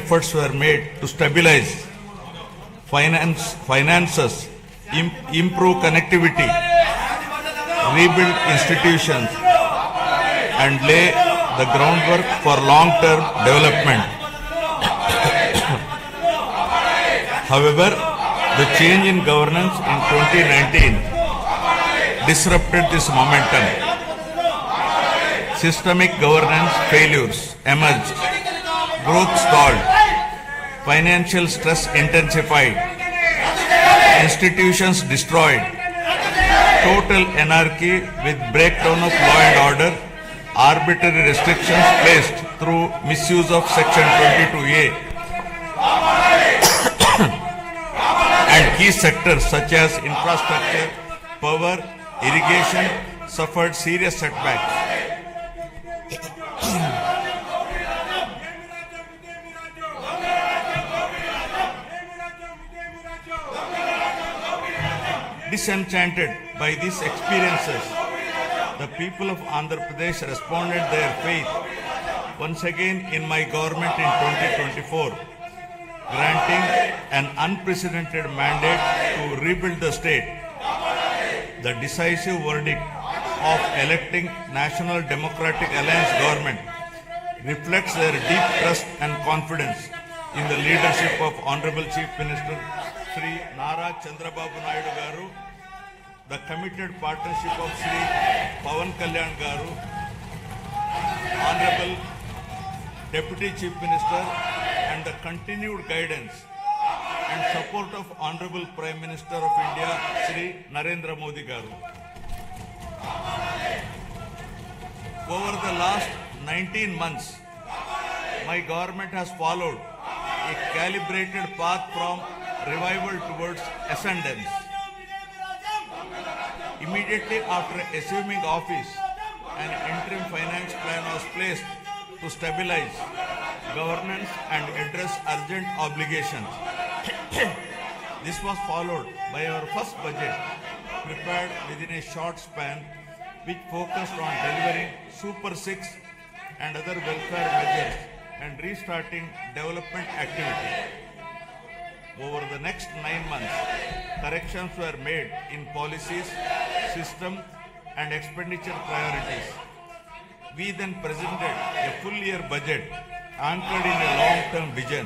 efforts were made to stabilize finances, improve connectivity, rebuild institutions, and lay the groundwork for long-term development. However, the change in governance in 2019 disrupted this momentum. Systemic governance failures emerged, growth stalled, financial stress intensified, institutions destroyed, total anarchy with breakdown of law and order, arbitrary restrictions placed through misuse of Section 22A, and key sectors such as infrastructure, power, irrigation suffered serious setbacks. Disenchanted by these experiences, the people of Andhra Pradesh responded their faith once again in my government in 2024, granting an unprecedented mandate to rebuild the state. The decisive verdict of electing National Democratic Alliance government reflects their deep trust and confidence in the leadership of Honorable Chief Minister Sri Nara Chandrababu Naidu Garu, the committed partnership of Sri Pawan Kalyan Garu, Honorable Deputy Chief Minister, and the continued guidance and support of Honorable Prime Minister of India Sri Narendra Modi Garu. Over the last 19 months, my government has followed a calibrated path from revival towards ascendance. Immediately after assuming office, an interim finance plan was placed to stabilize governance and address urgent obligations. This was followed by our first budget, prepared within a short span, which focused on delivering Super 6 and other welfare measures and restarting development activity. Over the next 9 months, corrections were made in policies, system, and expenditure priorities. We then presented a full year budget anchored in a long-term vision.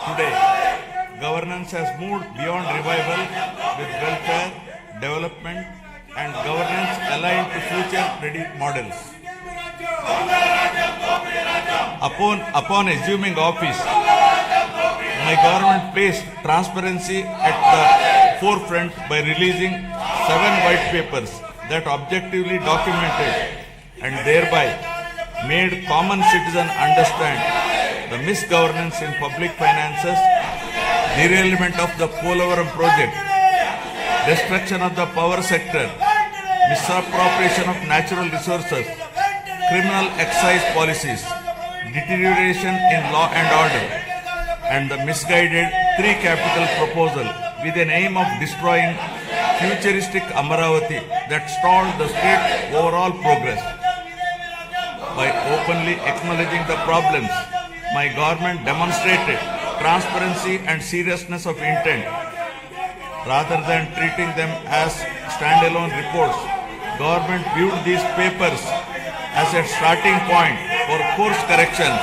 Today, governance has moved beyond revival with welfare, development, and governance aligned to future-ready models. Upon assuming office, my government placed transparency at the forefront by releasing 7 white papers that objectively documented and thereby made common citizens understand the misgovernance in public finances, derailment of the Polavaram project, destruction of the power sector, misappropriation of natural resources, criminal excise policies, deterioration in law and order, and the misguided 3 capital proposal with an aim of destroying futuristic Amaravati that stalled the state's overall progress. By openly acknowledging the problems, my government demonstrated transparency and seriousness of intent. Rather than treating them as standalone reports, government viewed these papers as a starting point for course corrections.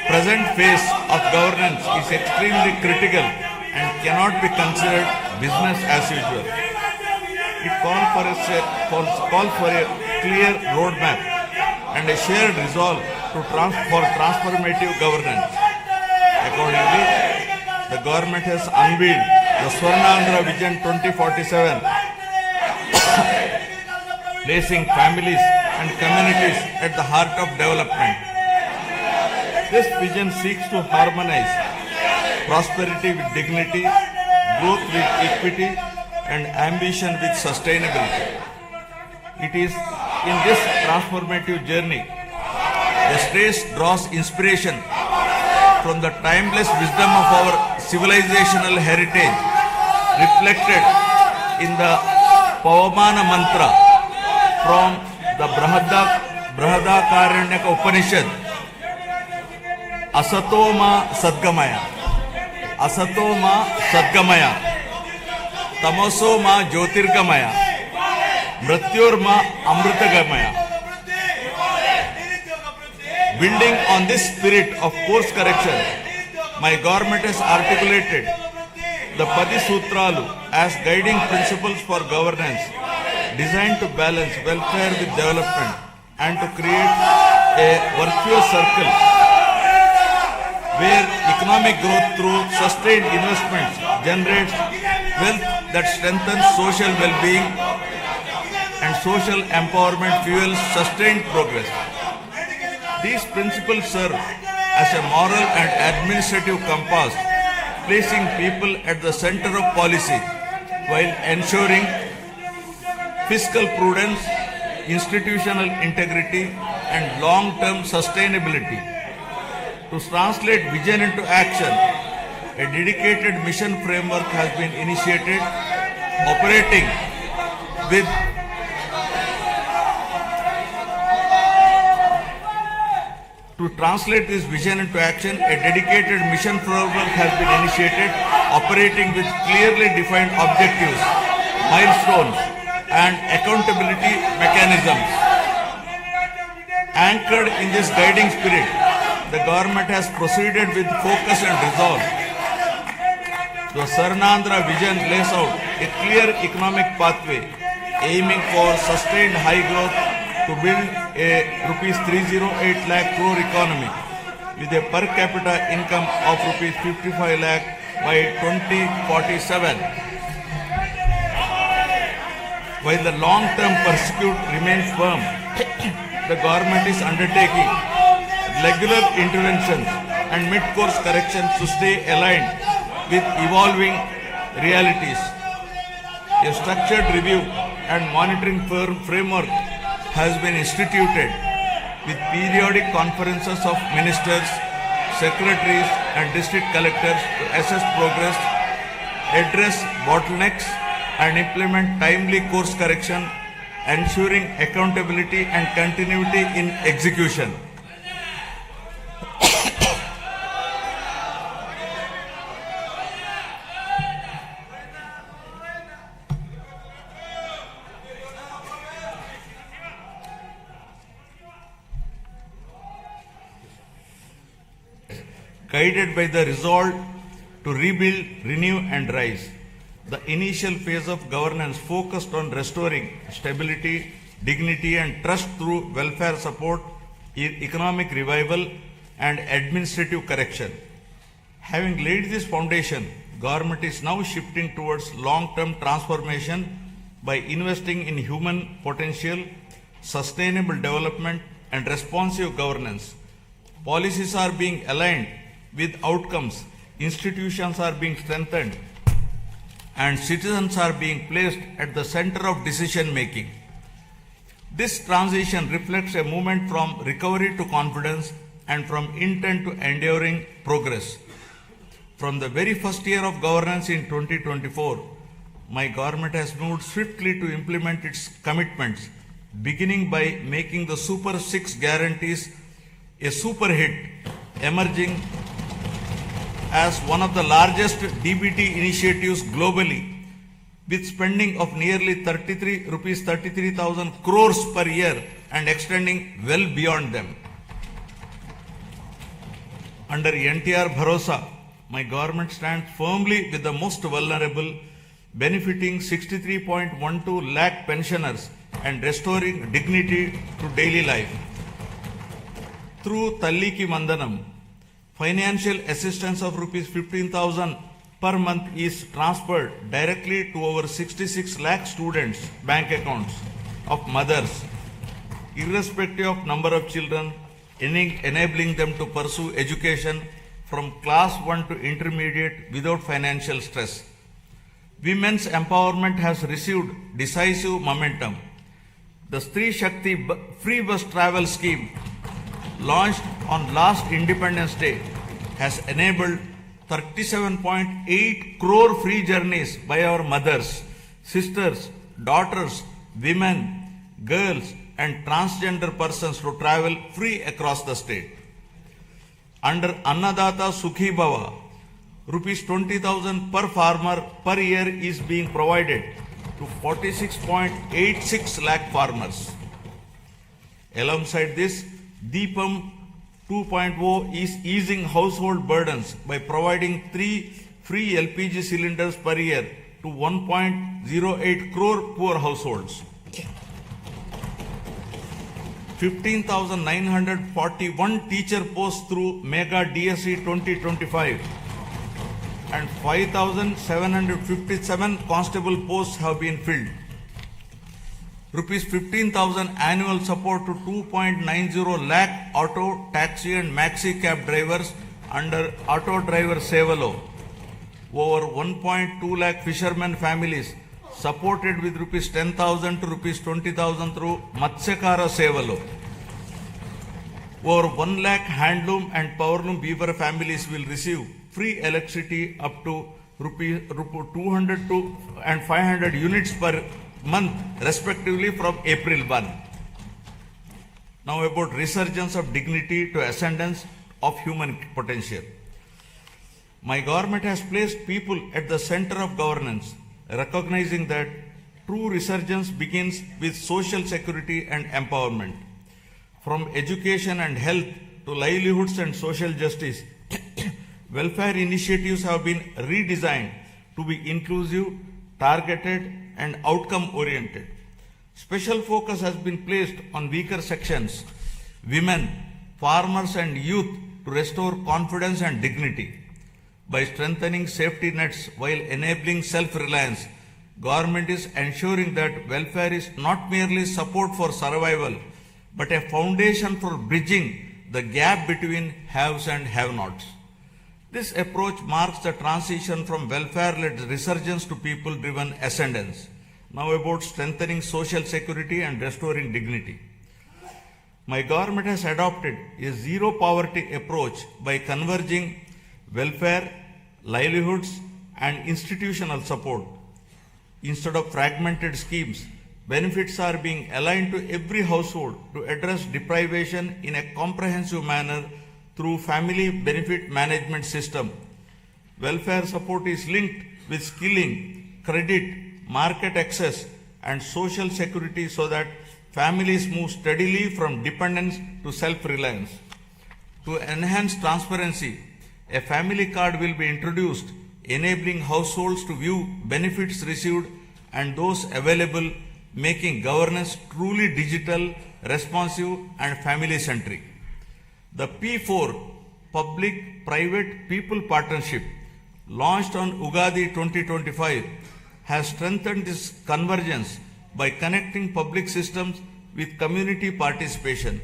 Present phase of governance is extremely critical and cannot be considered business as usual. It calls for a clear roadmap and a shared resolve for transformative governance. Accordingly, the government has unveiled the Swarnandhra Vision 2047, placing families and communities at the heart of development. This vision seeks to harmonize prosperity with dignity, growth with equity, and ambition with sustainability. It is in this transformative journey, the state draws inspiration from the timeless wisdom of our civilizational heritage, reflected in the Pavamana mantra from the Brahadakaranyaka Upanishad, asatoma sadgamaya, asatoma sadgamaya, tamosoma jyotirgamaya, mrityorma amritagamaya. Building on this spirit of course correction, my government has articulated the Padi Sutralu as guiding principles for governance, designed to balance welfare with development and to create a virtuous circle where economic growth through sustained investments generates wealth that strengthens social well-being and social empowerment fuels sustained progress. These principles serve as a moral and administrative compass, placing people at the center of policy while ensuring fiscal prudence, institutional integrity, and long-term sustainability. To translate vision into action, a dedicated mission framework has been initiated, operating with To translate this vision into action, a dedicated mission framework has been initiated, operating with clearly defined objectives, milestones, and accountability mechanisms. Anchored in this guiding spirit, the government has proceeded with focus and resolve. The Sarnandra vision lays out a clear economic pathway, aiming for sustained high growth to build a rupees 308 lakh crore economy with a per capita income of rupees 55 lakh by 2047. While the long-term pursuit remains firm, the government is undertaking regular interventions and mid-course corrections to stay aligned with evolving realities. A structured review and monitoring framework has been instituted with periodic conferences of ministers, secretaries, and district collectors to assess progress, address bottlenecks, and implement timely course correction, ensuring accountability and continuity in execution. Guided by the resolve to rebuild, renew, and rise, the initial phase of governance focused on restoring stability, dignity, and trust through welfare support, economic revival, and administrative correction. Having laid this foundation, government is now shifting towards long-term transformation by investing in human potential, sustainable development, and responsive governance. Policies are being aligned with outcomes, institutions are being strengthened, and citizens are being placed at the center of decision making. This transition reflects a movement from recovery to confidence and from intent to enduring progress. From the very first year of governance in 2024, my government has moved swiftly to implement its commitments, beginning by making the Super 6 guarantees a super hit, emerging as one of the largest DBT initiatives globally, with spending of nearly 33,000 crores per year and extending well beyond them. Under NTR Bharosa, my government stands firmly with the most vulnerable, benefiting 63.12 lakh pensioners and restoring dignity to daily life. Through Talliki Mandanam, financial assistance of rupees 15,000 per month is transferred directly to over 66 lakh students' bank accounts of mothers, irrespective of number of children, enabling them to pursue education from class 1 to intermediate without financial stress. Women's empowerment has received decisive momentum. The Stree Shakti free bus travel scheme, launched on last Independence Day, has enabled 37.8 crore free journeys by our mothers, sisters, daughters, women, girls, and transgender persons to travel free across the state. Under Annadata Sukhi Bhava, rupees 20,000 per farmer per year is being provided to 46.86 lakh farmers. Alongside this, Deepam 2.0 is easing household burdens by providing 3 free LPG cylinders per year to 1.08 crore poor households. 15,941 teacher posts through Mega DSE 2025 and 5,757 constable posts have been filled. Rupees 15,000 annual support to 2.90 lakh auto, taxi and maxi cab drivers under Auto Driver Sevalo. Over 1.2 lakh fishermen families supported with rupees 10,000 to rupees 20,000 through Matsyakara Sevalo. Over 1 lakh handloom and powerloom weaver families will receive free electricity up to rupees 200 to and 500 units per month respectively from April 1. Now about resurgence of dignity to ascendance of human potential. My government has placed people at the center of governance, recognizing that true resurgence begins with social security and empowerment. From education and health to livelihoods and social justice, welfare initiatives have been redesigned to be inclusive, targeted, and outcome-oriented. Special focus has been placed on weaker sections, women, farmers, and youth to restore confidence and dignity. By strengthening safety nets while enabling self-reliance, government is ensuring that welfare is not merely support for survival, but a foundation for bridging the gap between haves and have-nots. This approach marks the transition from welfare-led resurgence to people-driven ascendance. Now about strengthening social security and restoring dignity. My government has adopted a zero-poverty approach by converging welfare, livelihoods, and institutional support. Instead of fragmented schemes, benefits are being aligned to every household to address deprivation in a comprehensive manner through family benefit management system. Welfare support is linked with skilling, credit, market access, and social security so that families move steadily from dependence to self-reliance. To enhance transparency, a family card will be introduced, enabling households to view benefits received and those available, making governance truly digital, responsive, and family-centric. The P4 Public-Private People Partnership, launched on Ugadi 2025, has strengthened this convergence by connecting public systems with community participation.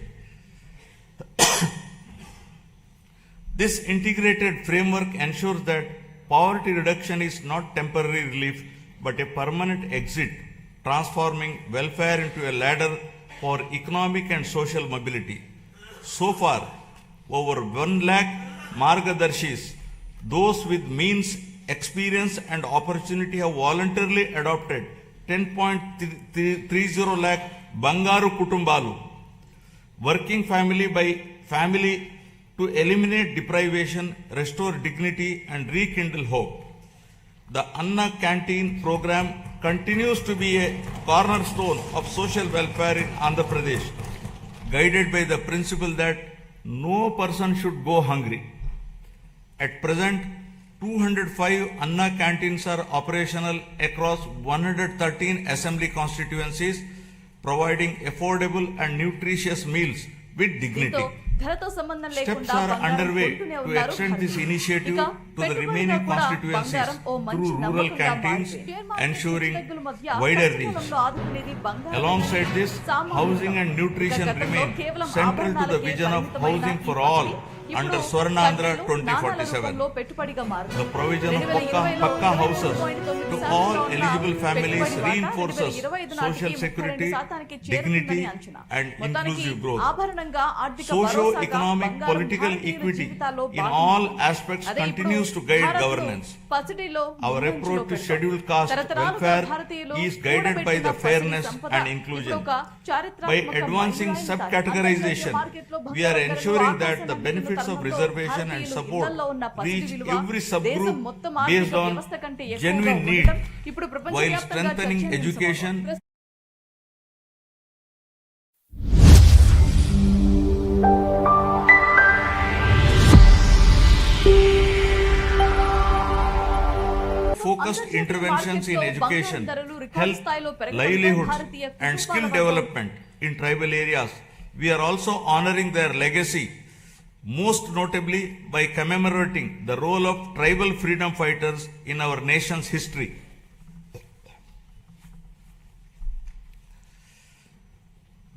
This integrated framework ensures that poverty reduction is not temporary relief but a permanent exit, transforming welfare into a ladder for economic and social mobility. So far, over 1 lakh Margadarshis, those with means, experience and opportunity have voluntarily adopted 10.30 lakh Bangaru Kutumbalu, working family by family to eliminate deprivation, restore dignity and rekindle hope. The Anna Canteen program continues to be a cornerstone of social welfare in Andhra Pradesh, guided by the principle that no person should go hungry. At present, 205 Anna canteens are operational across 113 assembly constituencies, providing affordable and nutritious meals with dignity. Steps are underway to extend this initiative to the remaining constituencies through rural canteens, ensuring wider reach. Alongside this, housing and nutrition remain central to the vision of housing for all under Swarnandhra 2047. The provision of Pakka houses to all eligible families reinforces social security, dignity and inclusive growth. Socio-economic political equity in all aspects continues to guide governance. Our approach to scheduled caste welfare is guided by the fairness and inclusion. By advancing subcategorization, we are ensuring that the benefits benefits of reservation and support reach every subgroup based on genuine need, while strengthening education. Focused interventions in education, health, livelihoods, and skill development in tribal areas. We are also honoring their legacy, most notably by commemorating the role of tribal freedom fighters in our nation's history.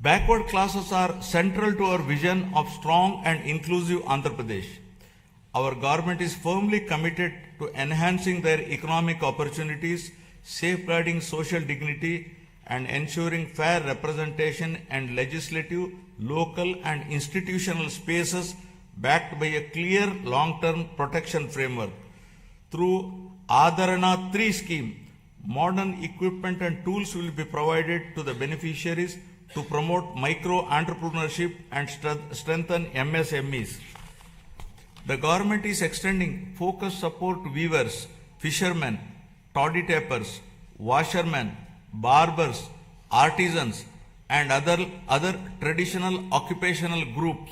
Backward classes are central to our vision of strong and inclusive Andhra Pradesh. Our government is firmly committed to enhancing their economic opportunities, safeguarding social dignity, and ensuring fair representation and legislative, local, and institutional spaces backed by a clear long-term protection framework. Through Adharana 3 scheme, modern equipment and tools will be provided to the beneficiaries to promote micro-entrepreneurship and strengthen MSMEs. The government is extending focused support to weavers, fishermen, toddy tappers, washermen, barbers, artisans, and other traditional occupational groups,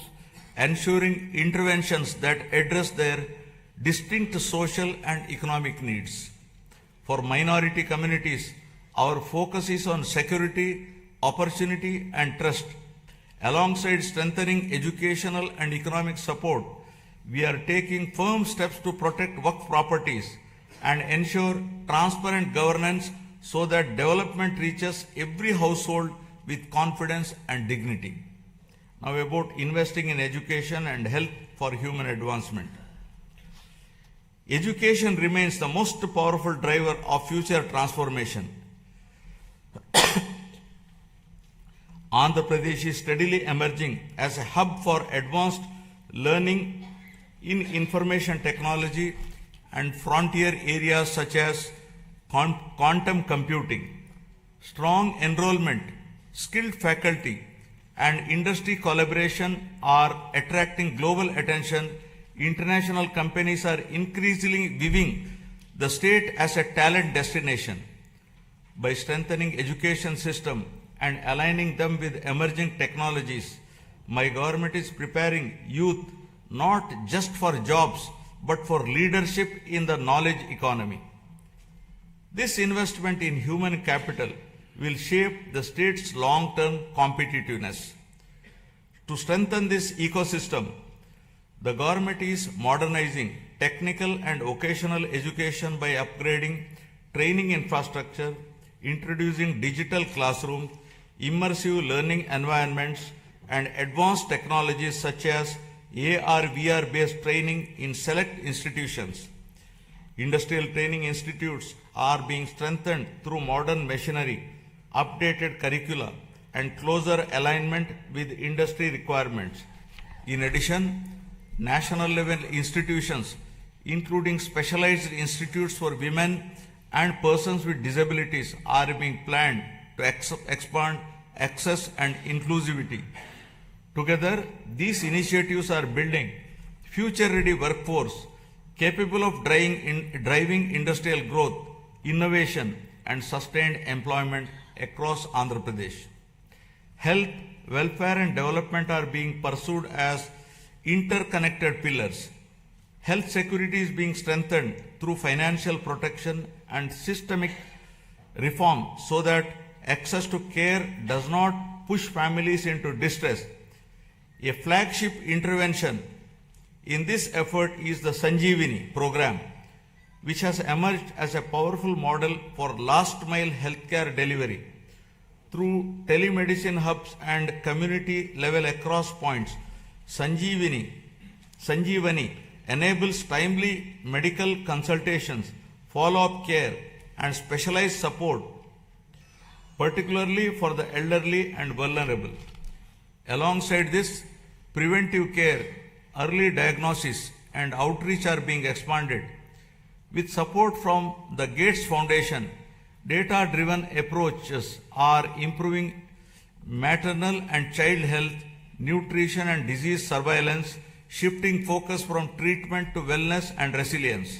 ensuring interventions that address their distinct social and economic needs. For minority communities, our focus is on security, opportunity, and trust. Alongside strengthening educational and economic support, we are taking firm steps to protect work properties and ensure transparent governance so that development reaches every household with confidence and dignity. Now about investing in education and health for human advancement. Education remains the most powerful driver of future transformation. Andhra Pradesh is steadily emerging as a hub for advanced learning in information technology and frontier areas such as quantum computing. Strong enrollment, skilled faculty, and industry collaboration are attracting global attention. International companies are increasingly viewing the state as a talent destination. By strengthening education system and aligning them with emerging technologies, my government is preparing youth not just for jobs, but for leadership in the knowledge economy. This investment in human capital will shape the state's long-term competitiveness. To strengthen this ecosystem, the government is modernizing technical and vocational education by upgrading training infrastructure, introducing digital classrooms, immersive learning environments, and advanced technologies such as AR/VR based training in select institutions. Industrial training institutes are being strengthened through modern machinery, updated curricula, and closer alignment with industry requirements. In addition, national level institutions, including specialized institutes for women and persons with disabilities, are being planned to expand access and inclusivity. Together, these initiatives are building future-ready workforce capable of driving industrial growth, innovation, and sustained employment across Andhra Pradesh. Health, welfare, and development are being pursued as interconnected pillars. Health security is being strengthened through financial protection and systemic reform so that access to care does not push families into distress. A flagship intervention in this effort is the Sanjeevani program, which has emerged as a powerful model for last mile healthcare delivery. Through telemedicine hubs and community level across points, Sanjeevani enables timely medical consultations, follow-up care, and specialized support, particularly for the elderly and vulnerable. Alongside this, preventive care, early diagnosis, and outreach are being expanded. With support from the Gates Foundation, data-driven approaches are improving maternal and child health, nutrition and disease surveillance, shifting focus from treatment to wellness and resilience.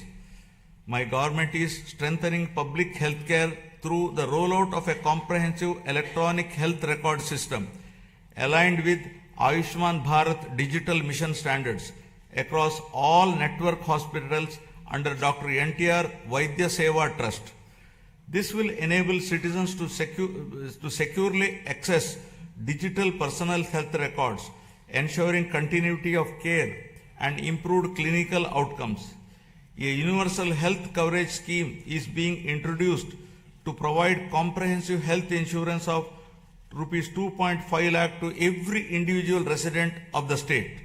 My government is strengthening public health care through the rollout of a comprehensive electronic health record system aligned with Ayushman Bharat digital mission standards across all network hospitals under Dr. NTR Vaidya Seva Trust. This will enable citizens to securely access digital personal health records, ensuring continuity of care and improved clinical outcomes. A universal health coverage scheme is being introduced to provide comprehensive health insurance of Rs 2.5 lakh to every individual resident of the state.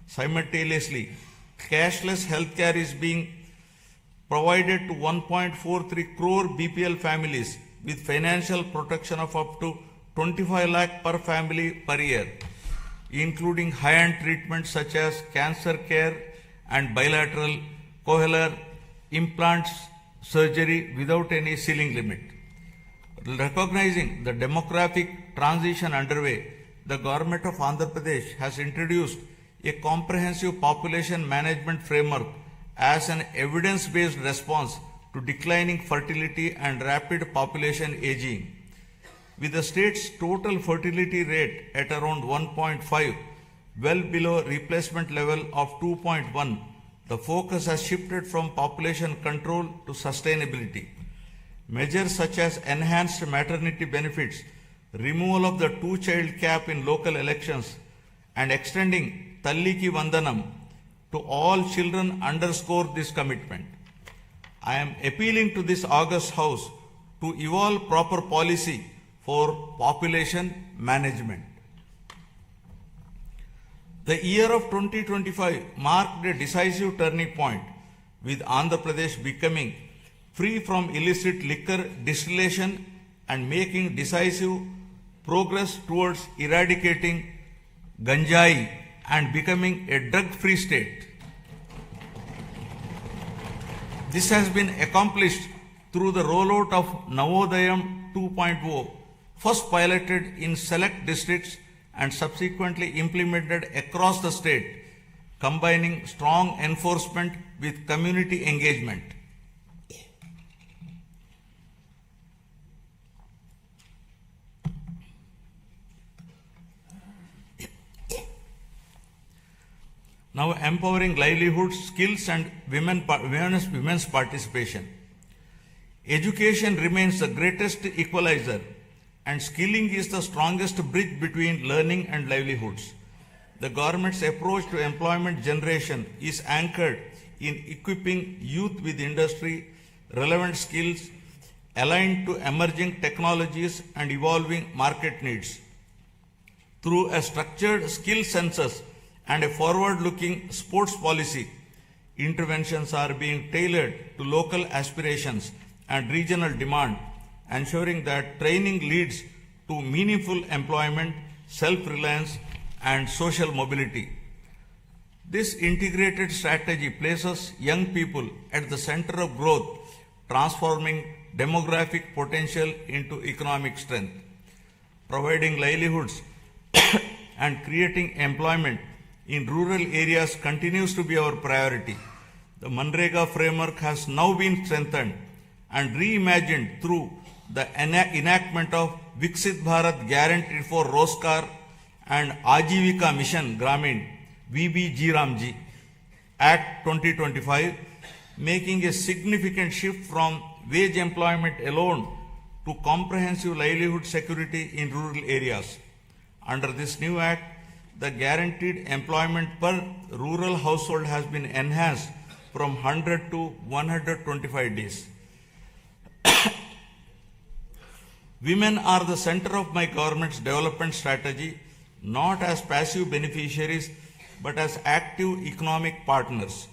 Simultaneously, cashless healthcare is being provided to 1.43 crore BPL families with financial protection of up to 25 lakh per family per year, including high-end treatments such as cancer care and bilateral cochlear implants surgery without any ceiling limit. Recognizing the demographic transition underway, the government of Andhra Pradesh has introduced a comprehensive population management framework as an evidence-based response to declining fertility and rapid population aging. With the state's total fertility rate at around 1.5, well below replacement level of 2.1, the focus has shifted from population control to sustainability. Measures such as enhanced maternity benefits, removal of the two-child cap in local elections, and extending Talliki Vandanam to all children underscore this commitment. I am appealing to this august House to evolve proper policy for population management. The year of 2025 marked a decisive turning point, with Andhra Pradesh becoming free from illicit liquor distillation and making decisive progress towards eradicating ganjai and becoming a drug-free state. This has been accomplished through the rollout of Navodayam 2.0, first piloted in select districts and subsequently implemented across the state, combining strong enforcement with community engagement. Now empowering livelihoods, skills and women's participation. Education remains the greatest equalizer, and skilling is the strongest bridge between learning and livelihoods. The government's approach to employment generation is anchored in equipping youth with industry relevant skills aligned to emerging technologies and evolving market needs. Through a structured skill census and a forward-looking sports policy, interventions are being tailored to local aspirations and regional demand, ensuring that training leads to meaningful employment, self-reliance, and social mobility. This integrated strategy places young people at the center of growth, transforming demographic potential into economic strength. Providing livelihoods and creating employment in rural areas continues to be our priority. The Manrega framework has now been strengthened and reimagined through the enactment of Viksit Bharat Guarantee for Roskar and Ajivika Mission Gramin VBG Act 2025, making a significant shift from wage employment alone to comprehensive livelihood security in rural areas. Under this new act, the guaranteed employment per rural household has been enhanced from 100 to 125 days. Women are the center of my government's development strategy, not as passive beneficiaries, but as active economic partners.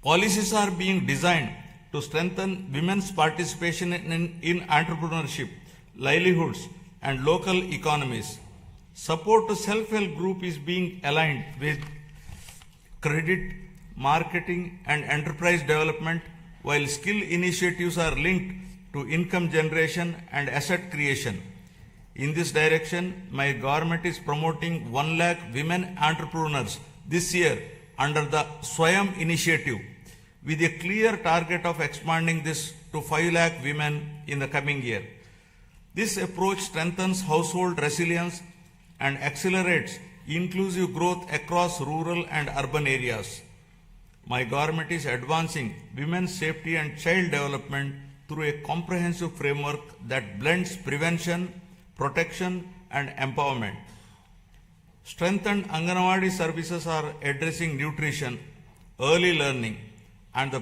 Policies are being designed to strengthen women's participation in entrepreneurship, livelihoods, and local economies. Support to self-help group is being aligned with credit, marketing, and enterprise development, while skill initiatives are linked to income generation and asset creation. In this direction, my government is promoting 1 lakh women entrepreneurs this year under the Swayam initiative, with a clear target of expanding this to 5 lakh women in the coming year. This approach strengthens household resilience and accelerates inclusive growth across rural and urban areas. My government is advancing women's safety and child development through a comprehensive framework that blends prevention, protection, and empowerment. Strengthened Anganwadi services are addressing nutrition, early learning, and the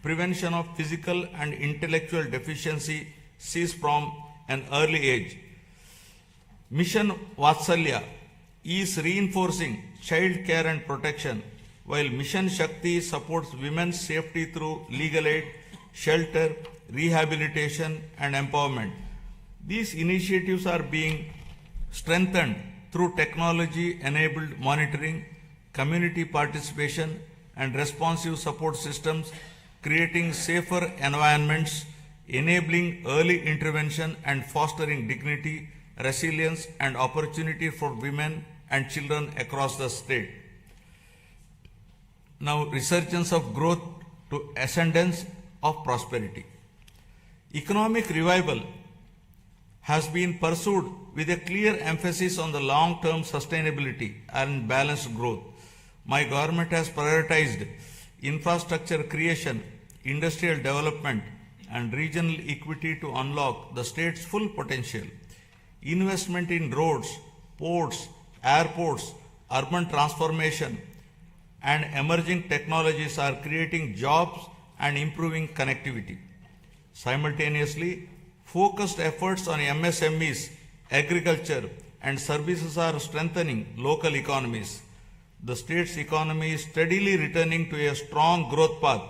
prevention of physical and intellectual deficiencies from an early age. Mission Vatsalya is reinforcing child care and protection, while Mission Shakti supports women's safety through legal aid, shelter, rehabilitation, and empowerment. These initiatives are being strengthened through technology-enabled monitoring, community participation, and responsive support systems, creating safer environments, enabling early intervention, and fostering dignity, resilience, and opportunity for women and children across the state. Now, resurgence of growth to ascendance of prosperity. Economic revival has been pursued with a clear emphasis on the long-term sustainability and balanced growth. My government has prioritized infrastructure creation, industrial development, and regional equity to unlock the state's full potential. Investment in roads, ports, airports, urban transformation, and emerging technologies are creating jobs and improving connectivity. Simultaneously, focused efforts on MSMEs, agriculture, and services are strengthening local economies. The state's economy is steadily returning to a strong growth path,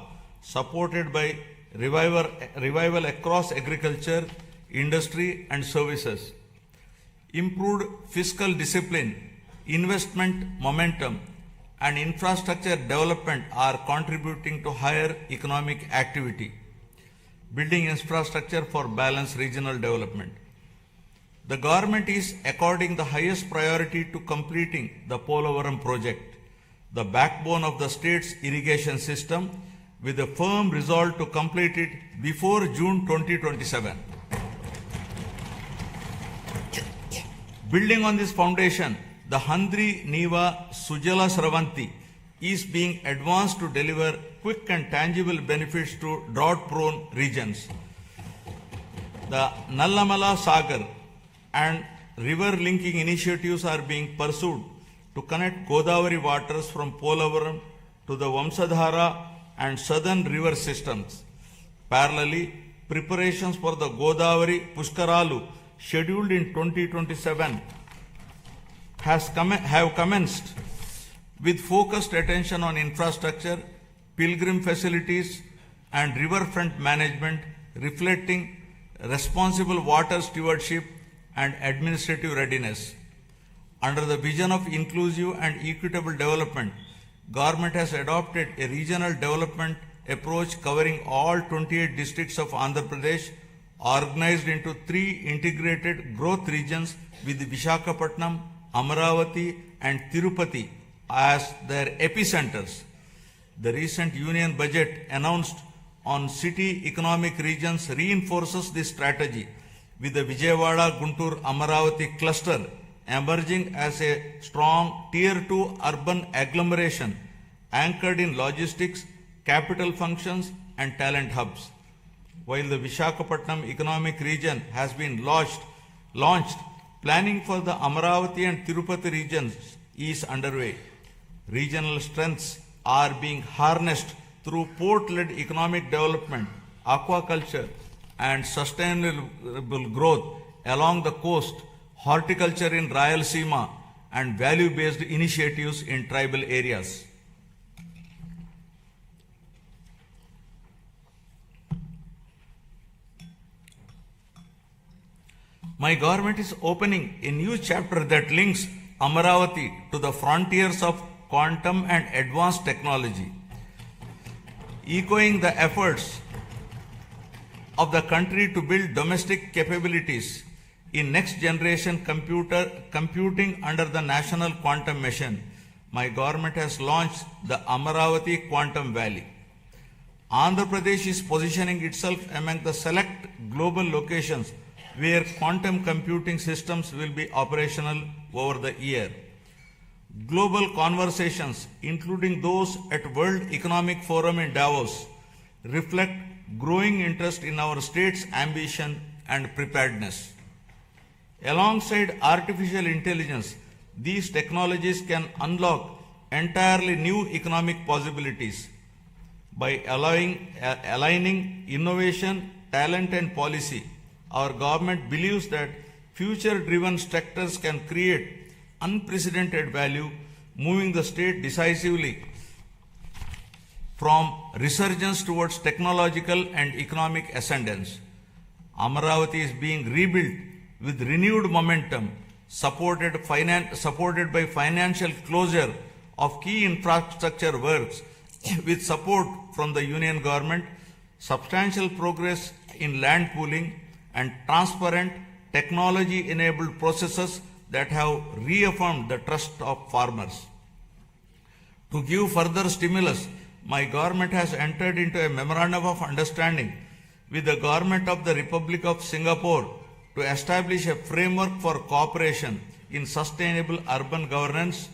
supported by revival across agriculture, industry, and services. Improved fiscal discipline, investment momentum, and infrastructure development are contributing to higher economic activity. Building infrastructure for balanced regional development. The government is according the highest priority to completing the Polavaram project, the backbone of the state's irrigation system, with a firm resolve to complete it before June 2027. Building on this foundation, the Handri Neva Sujala Sravanti is being advanced to deliver quick and tangible benefits to drought-prone regions. The Nallamala Sagar and river linking initiatives are being pursued to connect Godavari waters from Polavaram to the Vamsadhara and southern river systems. Parallelly, preparations for the Godavari Pushkaralu scheduled in 2027 have commenced with focused attention on infrastructure, pilgrim facilities, and riverfront management, reflecting responsible water stewardship and administrative readiness. Under the vision of inclusive and equitable development, government has adopted a regional development approach covering all 28 districts of Andhra Pradesh, organized into 3 integrated growth regions with Visakhapatnam, Amaravati, and Tirupati as their epicenters. The recent union budget announced on city economic regions reinforces this strategy, with the Vijayawada Guntur Amaravati cluster emerging as a strong Tier 2 urban agglomeration anchored in logistics, capital functions, and talent hubs. While the Visakhapatnam economic region has been launched, planning for the Amaravati and Tirupati regions is underway. Regional strengths are being harnessed through port-led economic development, aquaculture, and sustainable growth along the coast, horticulture in Rayalaseema, and value-based initiatives in tribal areas. My government is opening a new chapter that links Amaravati to the frontiers of quantum and advanced technology, echoing the efforts of the country to build domestic capabilities in next generation computing under the National Quantum Mission, my government has launched the Amaravati Quantum Valley. Andhra Pradesh is positioning itself among the select global locations where quantum computing systems will be operational over the year. Global conversations, including those at World Economic Forum in Davos, reflect growing interest in our state's ambition and preparedness. Alongside artificial intelligence, these technologies can unlock entirely new economic possibilities. By aligning innovation, talent and policy, our government believes that future-driven sectors can create unprecedented value, moving the state decisively from resurgence towards technological and economic ascendance. Amaravati is being rebuilt with renewed momentum, supported by financial closure of key infrastructure works with support from the Union Government, substantial progress in land pooling, and transparent technology-enabled processes that have reaffirmed the trust of farmers. To give further stimulus, my government has entered into a memorandum of understanding with the Government of the Republic of Singapore to establish a framework for cooperation in sustainable urban governance,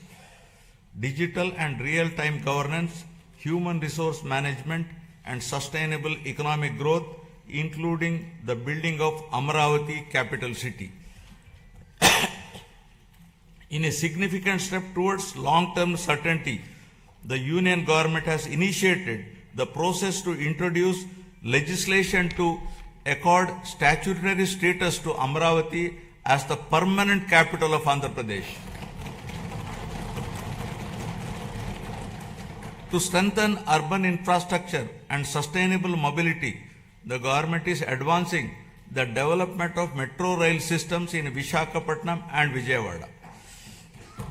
digital and real-time governance, human resource management, and sustainable economic growth, including the building of Amaravati capital city. In a significant step towards long-term certainty, the Union Government has initiated the process to introduce legislation to accord statutory status to Amaravati as the permanent capital of Andhra Pradesh. To strengthen urban infrastructure and sustainable mobility, the government is advancing the development of metro rail systems in Visakhapatnam and Vijayawada.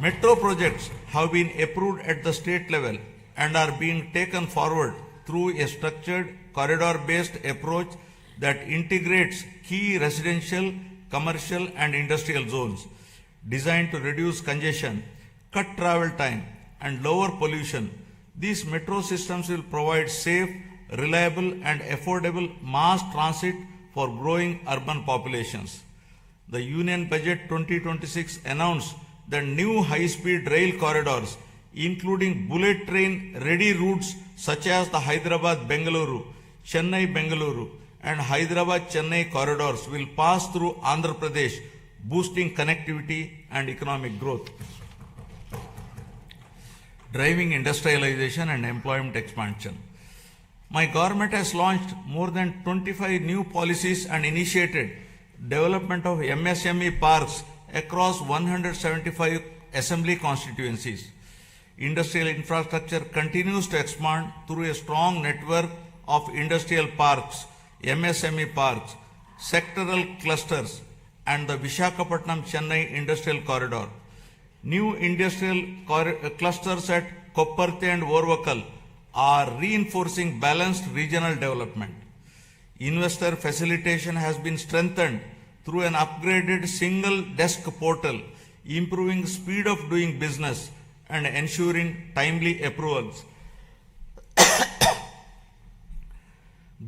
Metro projects have been approved at the state level and are being taken forward through a structured corridor-based approach that integrates key residential, commercial and industrial zones designed to reduce congestion, cut travel time and lower pollution. These metro systems will provide safe, reliable and affordable mass transit for growing urban populations. The Union Budget 2026 announced the new high-speed rail corridors, including bullet train-ready routes such as the Hyderabad-Bengaluru, Chennai-Bengaluru and Hyderabad-Chennai corridors will pass through Andhra Pradesh, boosting connectivity and economic growth. Driving industrialization and employment expansion. My government has launched more than 25 new policies and initiated development of MSME parks across 175 assembly constituencies. Industrial infrastructure continues to expand through a strong network of industrial parks, MSME parks, sectoral clusters, and the Visakhapatnam-Chennai Industrial Corridor. New industrial clusters at Kopparthi and Orvakal are reinforcing balanced regional development. Investor facilitation has been strengthened through an upgraded single desk portal, improving speed of doing business and ensuring timely approvals.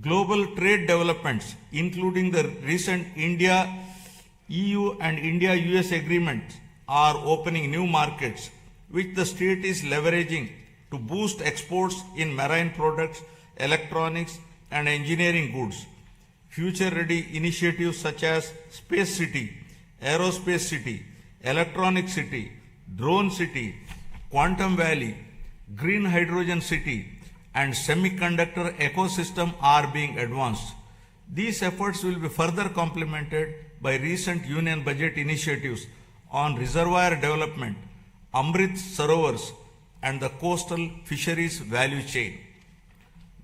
Global trade developments, including the recent India-EU and India-US agreements, are opening new markets, which the state is leveraging to boost exports in marine products, electronics, and engineering goods. Future-ready initiatives such as Space City, Aerospace City, Electronic City, Drone City, Quantum Valley, Green Hydrogen City, and semiconductor ecosystem are being advanced. These efforts will be further complemented by recent Union Budget initiatives on reservoir development, Amrit Sarovars, and the coastal fisheries value chain.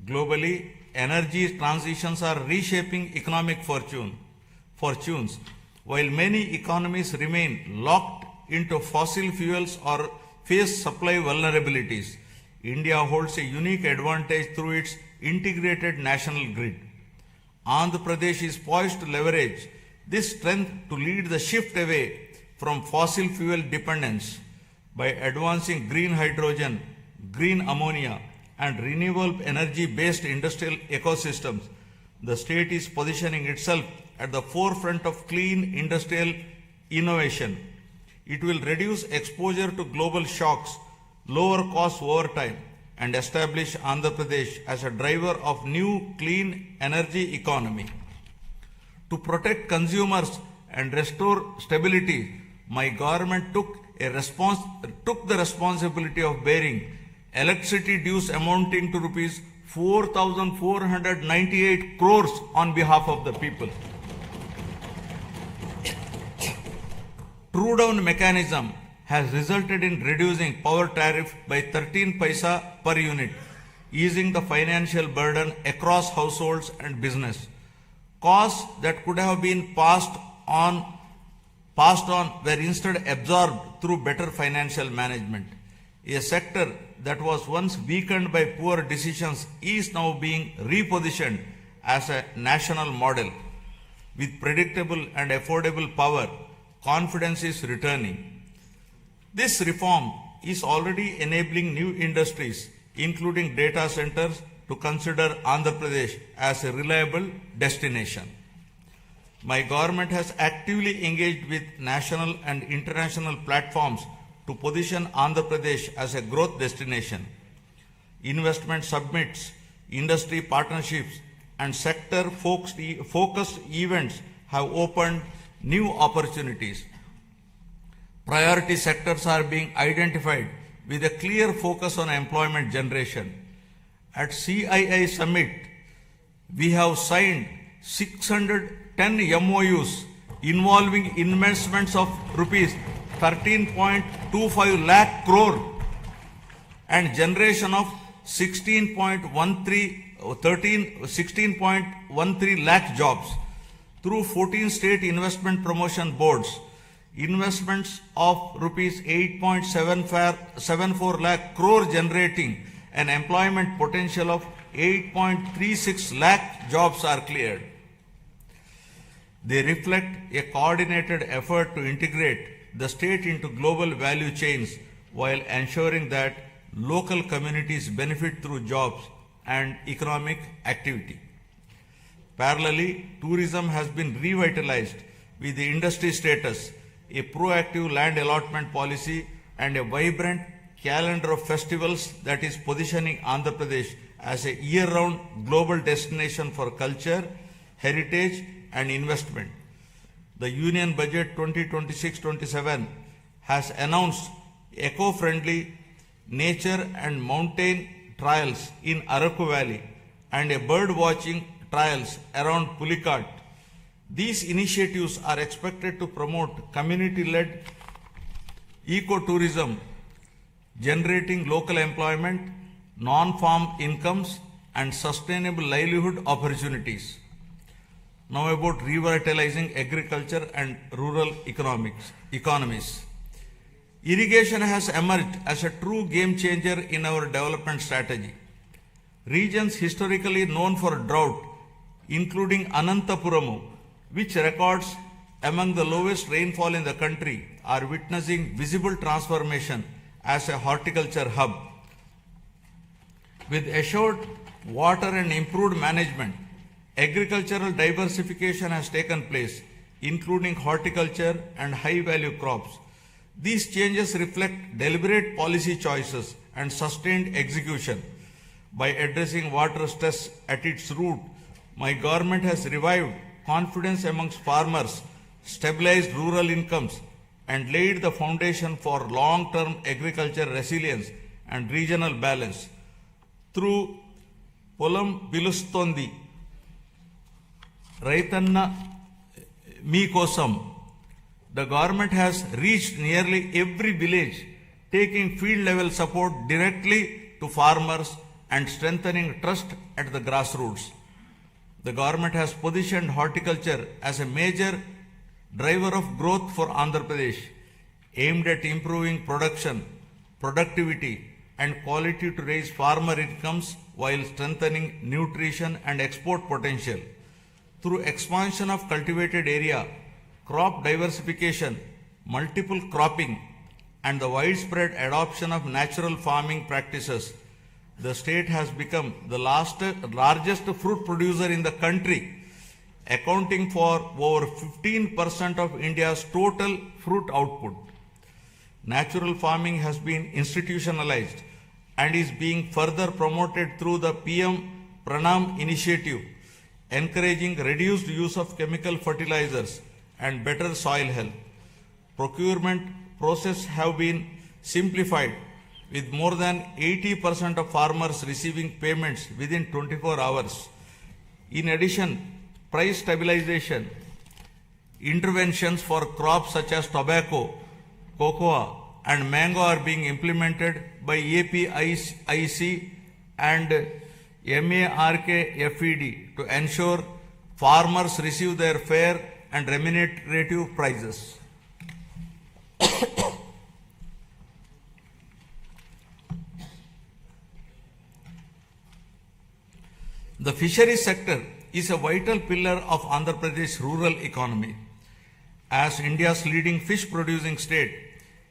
Globally, energy transitions are reshaping economic fortunes. While many economies remain locked into fossil fuels or face supply vulnerabilities, India holds a unique advantage through its integrated national grid. Andhra Pradesh is poised to leverage this strength to lead the shift away from fossil fuel dependence by advancing green hydrogen, green ammonia, and renewable energy-based industrial ecosystems. The state is positioning itself at the forefront of clean industrial innovation. It will reduce exposure to global shocks, lower costs over time, and establish Andhra Pradesh as a driver of new clean energy economy. To protect consumers and restore stability, my government took the responsibility of bearing electricity dues amounting to rupees 4,498 crores on behalf of the people. True down mechanism has resulted in reducing power tariff by 13 paisa per unit, easing the financial burden across households and business. Costs that could have been passed on were instead absorbed through better financial management. A sector that was once weakened by poor decisions is now being repositioned as a national model. With predictable and affordable power, confidence is returning. This reform is already enabling new industries, including data centers, to consider Andhra Pradesh as a reliable destination. My government has actively engaged with national and international platforms to position Andhra Pradesh as a growth destination. Investment summits, industry partnerships, and sector-focused events have opened new opportunities. Priority sectors are being identified with a clear focus on employment generation. At CII Summit, we have signed 610 MOUs involving investments of rupees 13.25 lakh crore and generation of 16.13 lakh jobs through 14 state investment promotion boards. Investments of rupees 8.74 lakh crore generating an employment potential of 8.36 lakh jobs are cleared. They reflect a coordinated effort to integrate the state into global value chains while ensuring that local communities benefit through jobs and economic activity. Parallelly, tourism has been revitalized with the industry status, a proactive land allotment policy, and a vibrant calendar of festivals that is positioning Andhra Pradesh as a year-round global destination for culture, heritage, and investment. The Union Budget 2026-27 has announced eco-friendly nature and mountain trails in Araku Valley and a bird watching trails around Pulikat. These initiatives are expected to promote community-led ecotourism, generating local employment, non-farm incomes, and sustainable livelihood opportunities. Now about revitalizing agriculture and rural economies. Irrigation has emerged as a true game changer in our development strategy. Regions historically known for drought, including Anantapuramu, which records among the lowest rainfall in the country, are witnessing visible transformation as a horticulture hub. With assured water and improved management, agricultural diversification has taken place, including horticulture and high-value crops. These changes reflect deliberate policy choices and sustained execution. By addressing water stress at its root, my government has revived confidence amongst farmers, stabilized rural incomes, and laid the foundation for long-term agriculture resilience and regional balance. Through Polam Pilustondi, Raitanna Meekosam, the government has reached nearly every village, taking field-level support directly to farmers and strengthening trust at the grassroots. The government has positioned horticulture as a major driver of growth for Andhra Pradesh, aimed at improving production, productivity, and quality to raise farmer incomes while strengthening nutrition and export potential. Through expansion of cultivated area, crop diversification, multiple cropping, and the widespread adoption of natural farming practices, the state has become the largest fruit producer in the country, accounting for over 15% of India's total fruit output. Natural farming has been institutionalized and is being further promoted through the PM Pranam initiative, encouraging reduced use of chemical fertilizers and better soil health. Procurement process have been simplified, with more than 80% of farmers receiving payments within 24 hours. In addition, price stabilization interventions for crops such as tobacco, cocoa, and mango are being implemented by APIC and MARKFED to ensure farmers receive their fair and remunerative prices. The fisheries sector is a vital pillar of Andhra Pradesh rural economy. As India's leading fish producing state,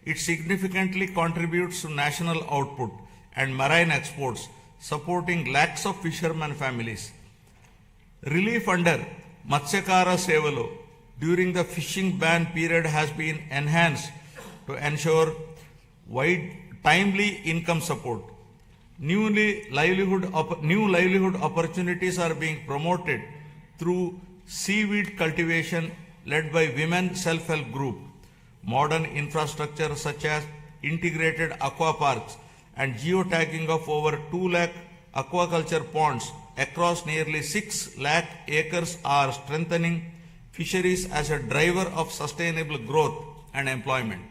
it significantly contributes to national output and marine exports, supporting lakhs of fishermen families. Relief under Matsyakara Sevalo during the fishing ban period has been enhanced to ensure timely income support. New livelihood opportunities are being promoted through seaweed cultivation led by women self-help group. Modern infrastructure such as integrated aqua parks and geotagging of over 2 lakh aquaculture ponds across nearly 6 lakh acres are strengthening fisheries as a driver of sustainable growth and employment.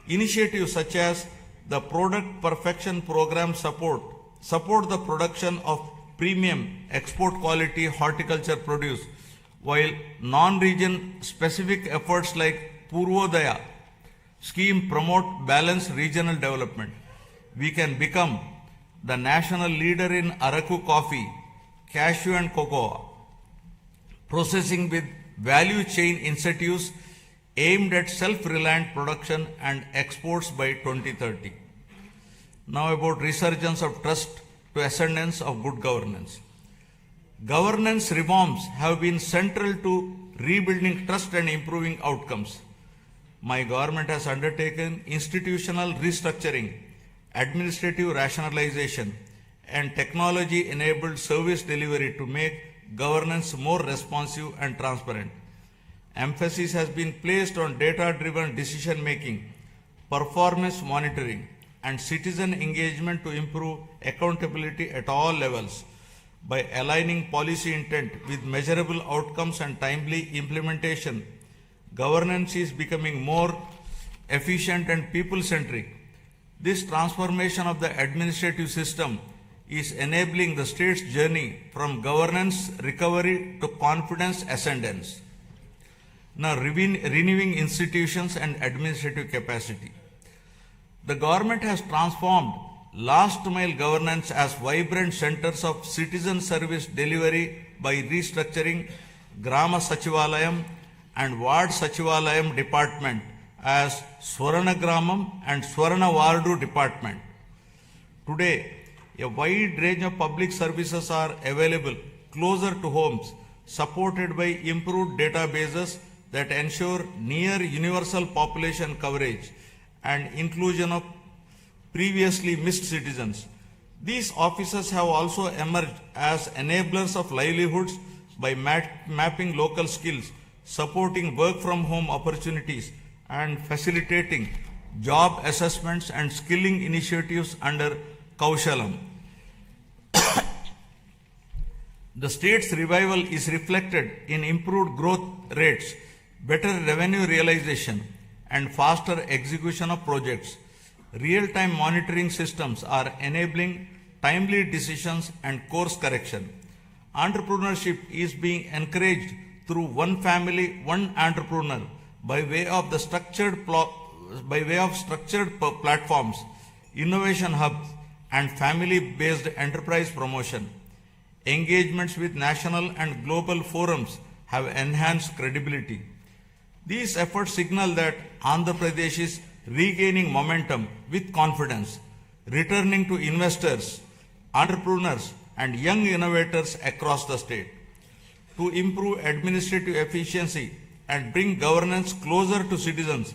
Initiatives such as the Product Perfection Program support the production of premium export quality horticulture produce, while non-region specific efforts like Purvodaya scheme promote balanced regional development. We can become the national leader in Araku coffee, cashew and cocoa processing with value chain incentives aimed at self-reliant production and exports by 2030. Now about resurgence of trust to ascendance of good governance. Governance reforms have been central to rebuilding trust and improving outcomes. My government has undertaken institutional restructuring, administrative rationalization, and technology-enabled service delivery to make governance more responsive and transparent. Emphasis has been placed on data-driven decision-making, performance monitoring, and citizen engagement to improve accountability at all levels. By aligning policy intent with measurable outcomes and timely implementation, governance is becoming more efficient and people-centric. This transformation of the administrative system is enabling the state's journey from governance recovery to confidence ascendance. Now, renewing institutions and administrative capacity. The government has transformed last mile governance as vibrant centers of citizen service delivery by restructuring Grama Sachivalayam and Ward Sachivalayam department as Swarana Gramam and Swarana Wardu department. Today, a wide range of public services are available closer to homes, supported by improved databases that ensure near universal population coverage and inclusion of previously missed citizens. These offices have also emerged as enablers of livelihoods by mapping local skills, supporting work from home opportunities, and facilitating job assessments and skilling initiatives under Kaushalam. The state's revival is reflected in improved growth rates, better revenue realization, and faster execution of projects. Real-time monitoring systems are enabling timely decisions and course correction. Entrepreneurship is being encouraged through one family, one entrepreneur by way of structured platforms, innovation hubs, and family-based enterprise promotion. Engagements with national and global forums have enhanced credibility. These efforts signal that Andhra Pradesh is regaining momentum with confidence, returning to investors, entrepreneurs, and young innovators across the state. To improve administrative efficiency and bring governance closer to citizens,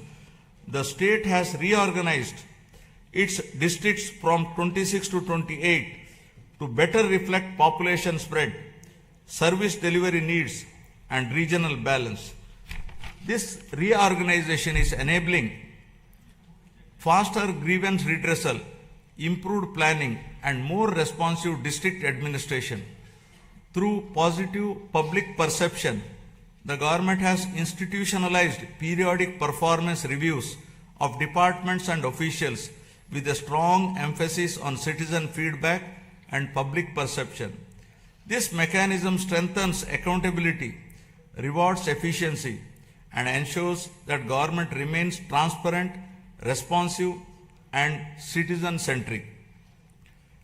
the state has reorganized its districts from 26 to 28 to better reflect population spread, service delivery needs, and regional balance. This reorganization is enabling faster grievance redressal, improved planning, and more responsive district administration. Through positive public perception, the government has institutionalized periodic performance reviews of departments and officials with a strong emphasis on citizen feedback and public perception. This mechanism strengthens accountability, rewards efficiency, and ensures that government remains transparent, responsive, and citizen-centric,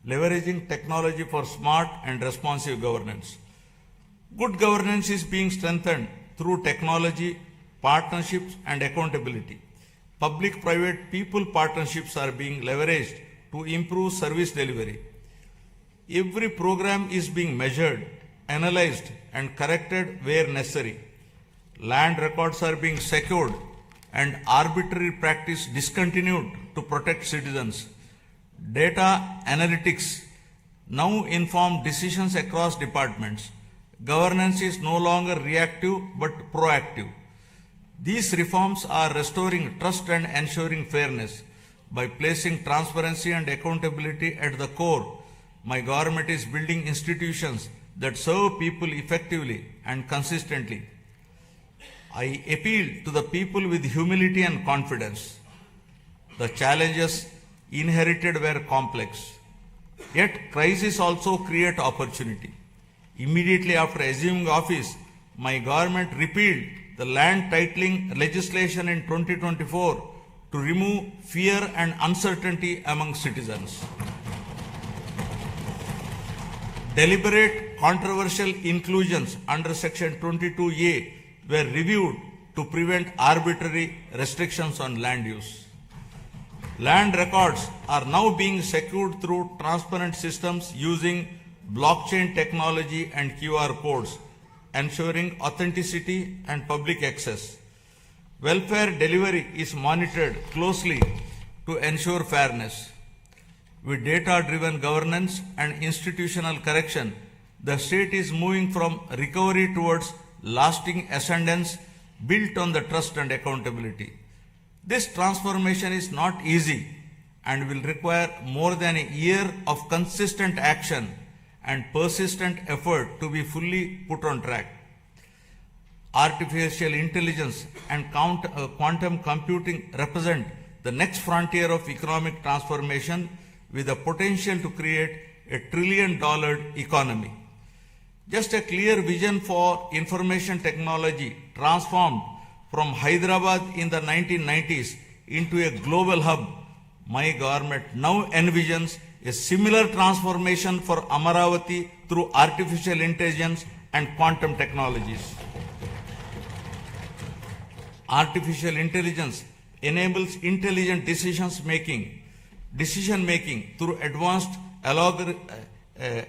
leveraging technology for smart and responsive governance. Good governance is being strengthened through technology, partnerships, and accountability. Public-private people partnerships are being leveraged to improve service delivery. Every program is being measured, analyzed, and corrected where necessary. Land records are being secured and arbitrary practice discontinued to protect citizens. Data analytics now inform decisions across departments. Governance is no longer reactive but proactive. These reforms are restoring trust and ensuring fairness. By placing transparency and accountability at the core, my government is building institutions that serve people effectively and consistently. I appeal to the people with humility and confidence. The challenges inherited were complex, yet crises also create opportunity. Immediately after assuming office, my government repealed the land titling legislation in 2024 to remove fear and uncertainty among citizens. Deliberate controversial inclusions under Section 22A were reviewed to prevent arbitrary restrictions on land use. Land records are now being secured through transparent systems using blockchain technology and QR codes, ensuring authenticity and public access. Welfare delivery is monitored closely to ensure fairness. With data-driven governance and institutional correction, the state is moving from recovery towards lasting ascendance built on the trust and accountability. This transformation is not easy and will require more than a year of consistent action and persistent effort to be fully put on track. Artificial intelligence and quantum computing represent the next frontier of economic transformation with the potential to create $1 trillion economy. Just a clear vision for information technology transformed from Hyderabad in the 1990s into a global hub, my government now envisions a similar transformation for Amaravati through artificial intelligence and quantum technologies. Artificial intelligence enables intelligent decision making through advanced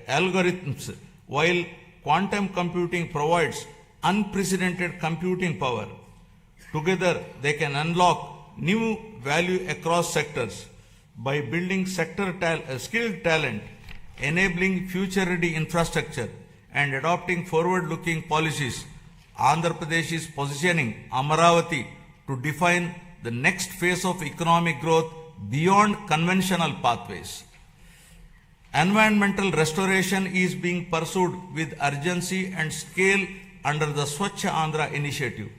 algorithms, while quantum computing provides unprecedented computing power. Together, they can unlock new value across sectors by building skilled talent, enabling future-ready infrastructure, and adopting forward-looking policies. Andhra Pradesh is positioning Amaravati to define the next phase of economic growth beyond conventional pathways. Environmental restoration is being pursued with urgency and scale under the Swachh Andhra initiative.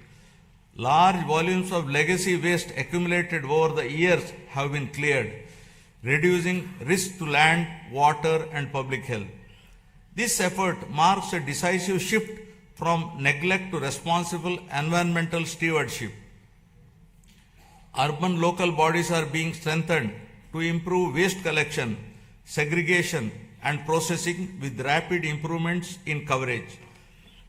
Large volumes of legacy waste accumulated over the years have been cleared, reducing risk to land, water, and public health. This effort marks a decisive shift from neglect to responsible environmental stewardship. Urban local bodies are being strengthened to improve waste collection, segregation, and processing with rapid improvements in coverage.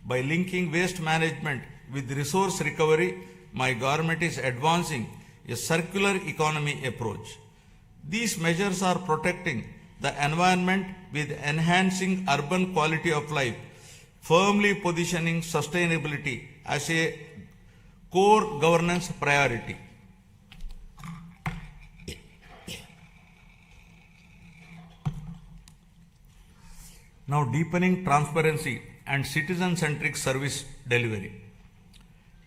By linking waste management with resource recovery, my government is advancing a circular economy approach. These measures are protecting the environment with enhancing urban quality of life, firmly positioning sustainability as a core governance priority. Now, deepening transparency and citizen-centric service delivery.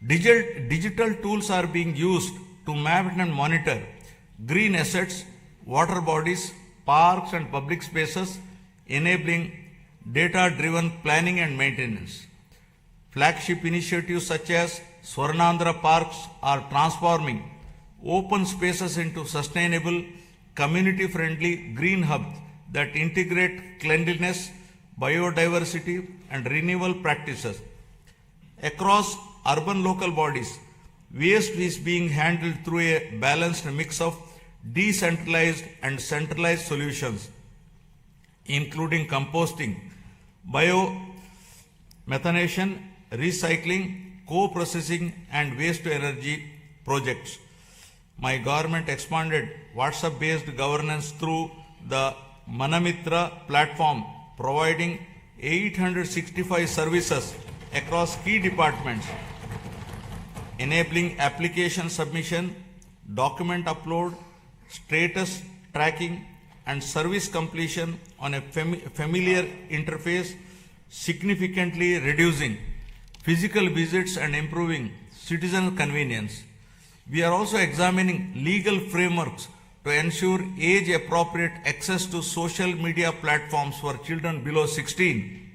Digital tools are being used to map and monitor green assets, water bodies, parks and public spaces, enabling data-driven planning and maintenance. Flagship initiatives such as Swarnandhra Parks are transforming open spaces into sustainable, community-friendly green hubs that integrate cleanliness, biodiversity and renewable practices. Across urban local bodies, waste is being handled through a balanced mix of decentralized and centralized solutions, including composting, biomethanation, recycling, co-processing and waste-to-energy projects. My government expanded WhatsApp-based governance through the Manamitra platform, providing 865 services across key departments, enabling application submission, document upload, status tracking, and service completion on a familiar interface, significantly reducing physical visits and improving citizen convenience. We are also examining legal frameworks to ensure age-appropriate access to social media platforms for children below 16,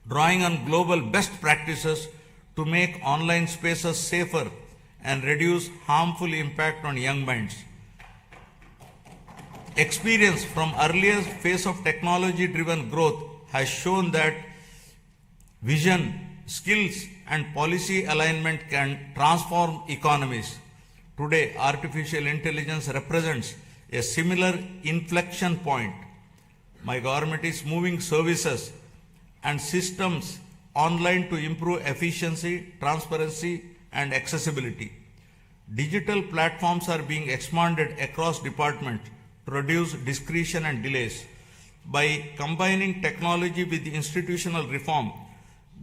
drawing on global best practices to make online spaces safer and reduce harmful impact on young minds. Experience from earlier phase of technology-driven growth has shown that vision, skills, and policy alignment can transform economies. Today, artificial intelligence represents a similar inflection point. My government is moving services and systems online to improve efficiency, transparency, and accessibility. Digital platforms are being expanded across departments to reduce discretion and delays. By combining technology with institutional reform,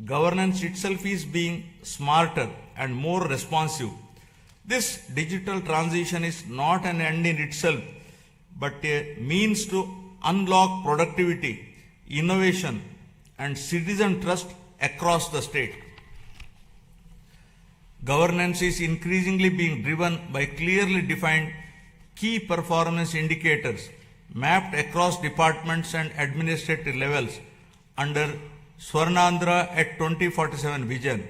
governance itself is being smarter and more responsive. This digital transition is not an end in itself, but a means to unlock productivity, innovation, and citizen trust across the state. Governance is increasingly being driven by clearly defined key performance indicators mapped across departments and administrative levels under Swarnandhra at 2047 vision.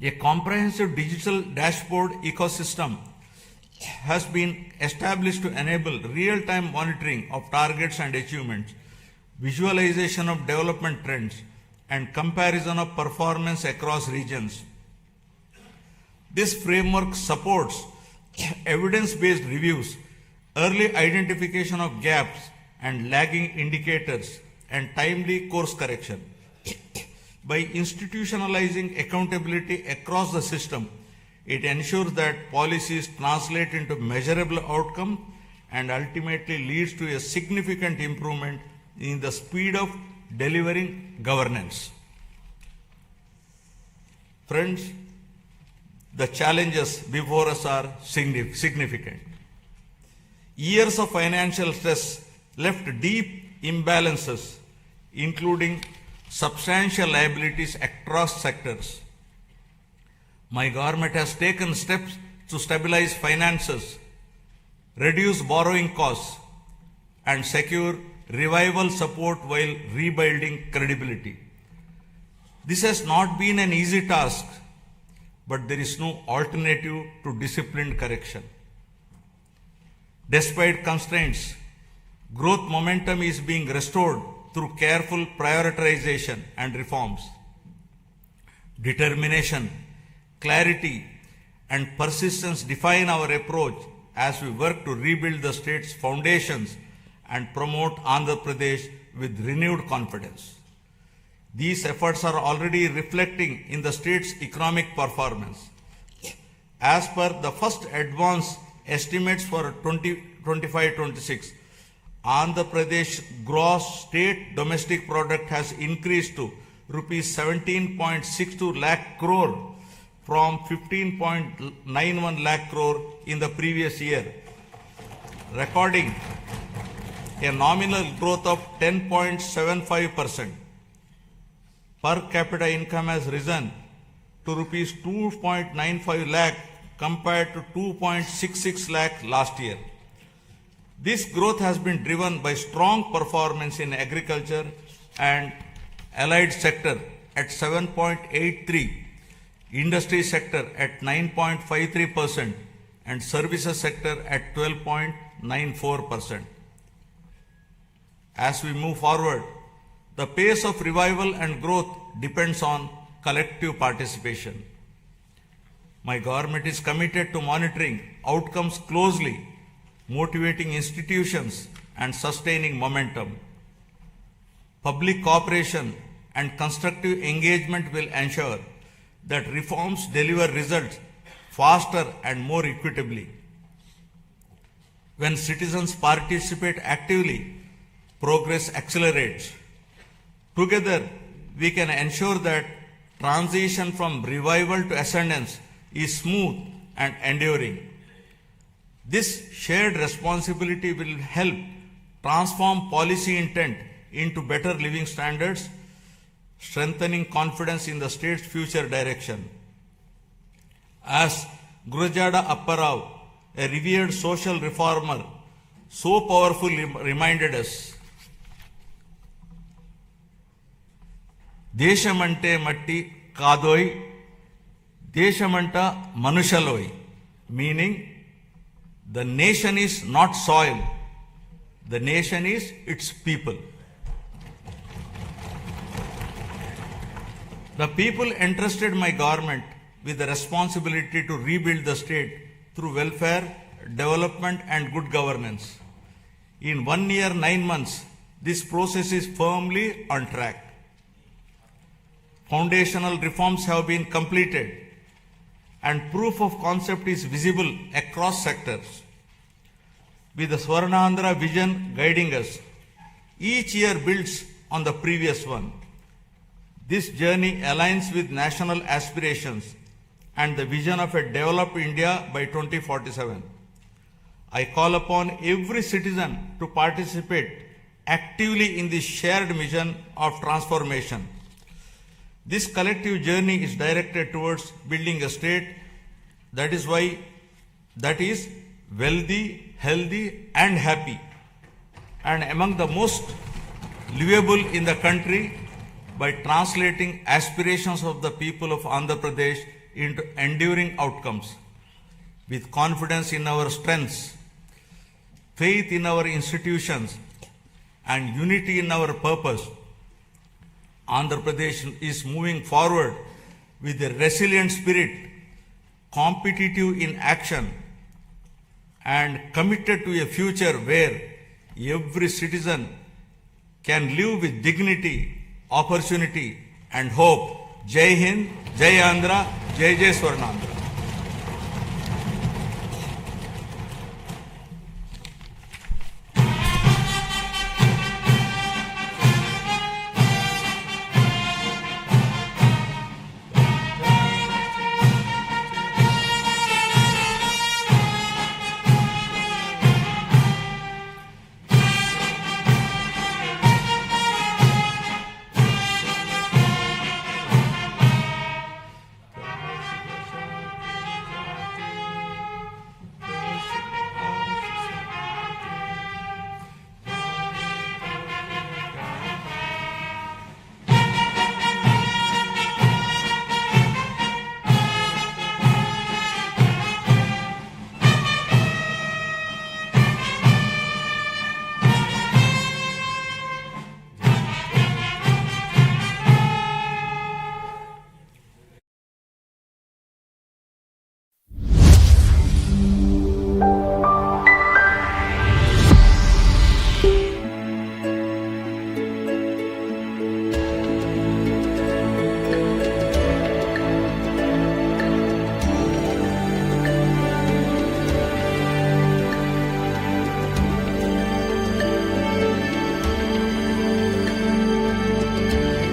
A comprehensive digital dashboard ecosystem has been established to enable real-time monitoring of targets and achievements, visualization of development trends, and comparison of performance across regions. This framework supports evidence-based reviews, early identification of gaps and lagging indicators, and timely course correction. By institutionalizing accountability across the system, it ensures that policies translate into measurable outcomes and ultimately leads to a significant improvement in the speed of delivering governance. Friends, the challenges before us are significant. Years of financial stress left deep imbalances, including substantial liabilities across sectors. My government has taken steps to stabilize finances, reduce borrowing costs, and secure revival support while rebuilding credibility. This has not been an easy task, but there is no alternative to disciplined correction. Despite constraints, growth momentum is being restored through careful prioritization and reforms. Determination, clarity, and persistence define our approach as we work to rebuild the state's foundations and promote Andhra Pradesh with renewed confidence. These efforts are already reflecting in the state's economic performance. As per the first advance estimates for 2025-26, Andhra Pradesh gross state domestic product has increased to rupees 17.62 lakh crore from 15.91 lakh crore in the previous year, recording a nominal growth of 10.75%. Per capita income has risen to rupees 2.95 lakh compared to 2.66 lakh last year. This growth has been driven by strong performance in agriculture and allied sector at 7.83%, industry sector at 9.53%, and services sector at 12.94%. As we move forward, the pace of revival and growth depends on collective participation. My government is committed to monitoring outcomes closely, motivating institutions and sustaining momentum. Public cooperation and constructive engagement will ensure that reforms deliver results faster and more equitably. When citizens participate actively, progress accelerates. Together, we can ensure that transition from revival to ascendance is smooth and enduring. This shared responsibility will help transform policy intent into better living standards, strengthening confidence in the state's future direction. As Gurujada Apparao, a revered social reformer, so powerfully reminded us, Deshamante matti kadoi, Deshamanta manushaloi, meaning the nation is not soil, the nation is its people. The people entrusted my government with the responsibility to rebuild the state through welfare, development and good governance. In 1 year, 9 months, this process is firmly on track. Foundational reforms have been completed and proof of concept is visible across sectors. With the Swarnandhra vision guiding us, each year builds on the previous one. This journey aligns with national aspirations and the vision of a developed India by 2047. I call upon every citizen to participate actively in this shared mission of transformation. This collective journey is directed towards building a state that is wealthy, healthy and happy, and among the most livable in the country by translating aspirations of the people of Andhra Pradesh into enduring outcomes. With confidence in our strengths, faith in our institutions, and unity in our purpose, Andhra Pradesh is moving forward with a resilient spirit, competitive in action, and committed to a future where every citizen can live with dignity, opportunity, and hope. Jai Hind, Jai Andhra, Jai Jai Swarnandhra.